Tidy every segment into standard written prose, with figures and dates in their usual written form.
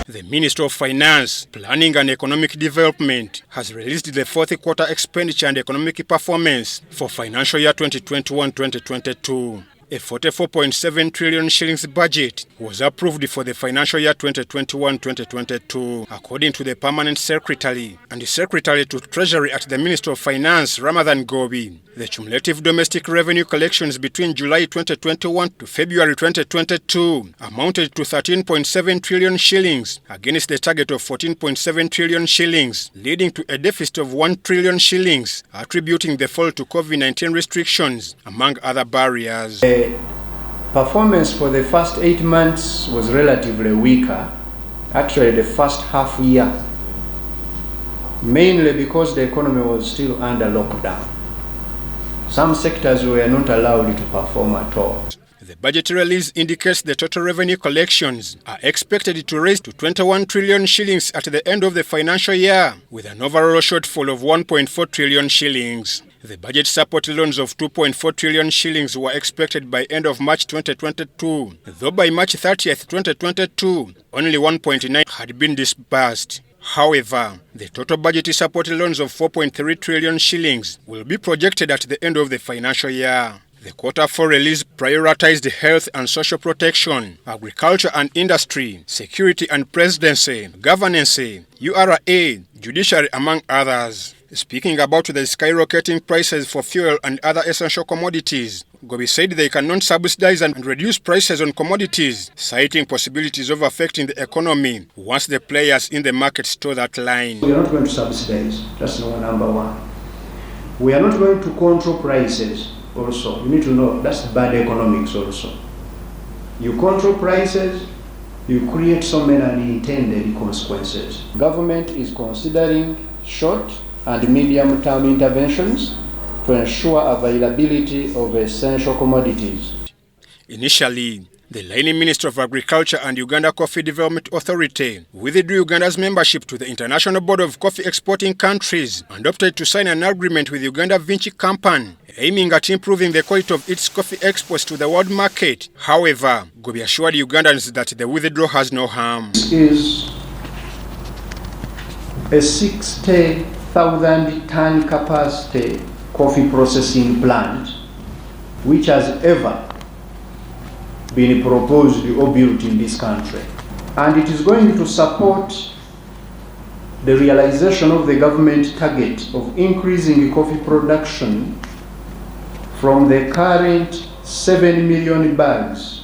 The Minister of Finance, Planning and Economic Development has released the fourth quarter expenditure and economic performance for financial year 2021-2022. A 44.7 trillion shillings budget was approved for the financial year 2021-2022, according to the Permanent Secretary and the Secretary to Treasury at the Ministry of Finance, Ramathan Ggoobi. The cumulative domestic revenue collections between July 2021 to February 2022 amounted to 13.7 trillion shillings against the target of 14.7 trillion shillings, leading to a deficit of 1 trillion shillings, attributing the fall to COVID-19 restrictions, among other barriers. The performance for the first 8 months was relatively weaker, actually the first half year, mainly because the economy was still under lockdown. Some sectors were not allowed to perform at all. The budget release indicates the total revenue collections are expected to rise to 21 trillion shillings at the end of the financial year, with an overall shortfall of 1.4 trillion shillings. The budget support loans of 2.4 trillion shillings were expected by end of March 2022, though by March 30th, 2022, only 1.9 had been disbursed. However, the total budget support loans of 4.3 trillion shillings will be projected at the end of the financial year. The Quarter 4 release prioritized health and social protection, agriculture and industry, security and presidency, governance, URA, judiciary, among others. Speaking about the skyrocketing prices for fuel and other essential commodities, Ggoobi said they cannot subsidize and reduce prices on commodities, citing possibilities of affecting the economy once the players in the market store that line. We are not going to subsidize. That's number one. We are not going to control prices also. You need to know that's bad economics also. You control prices, you create so many unintended consequences. Government is considering short and medium-term interventions to ensure availability of essential commodities. Initially, the Line Minister of Agriculture and Uganda Coffee Development Authority withdrew Uganda's membership to the International Board of Coffee Exporting Countries and opted to sign an agreement with Uganda Vinci Company, aiming at improving the quality of its coffee exports to the world market. However, Ggoobi assured Ugandans that the withdrawal has no harm. This is a 60,000-ton capacity coffee processing plant which has ever been proposed or built in this country, and it is going to support the realization of the government target of increasing coffee production from the current 7 million bags,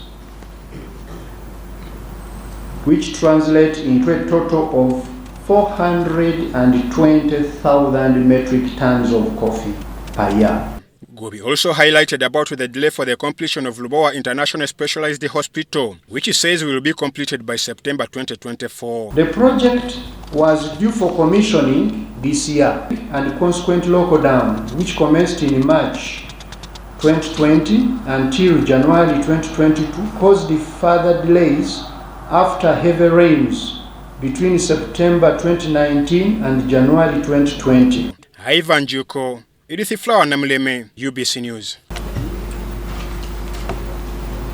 which translate into a total of 420,000 metric tons of coffee per year. Ggoobi also highlighted about the delay for the completion of Lubowa International Specialized Hospital, which he says will be completed by September 2024. The project was due for commissioning this year, and consequent lockdown, which commenced in March 2020 until January 2022, caused further delays after heavy rains between September 2019 and January 2020. Ivan Juko, Edith Flower Namuleme, UBC News.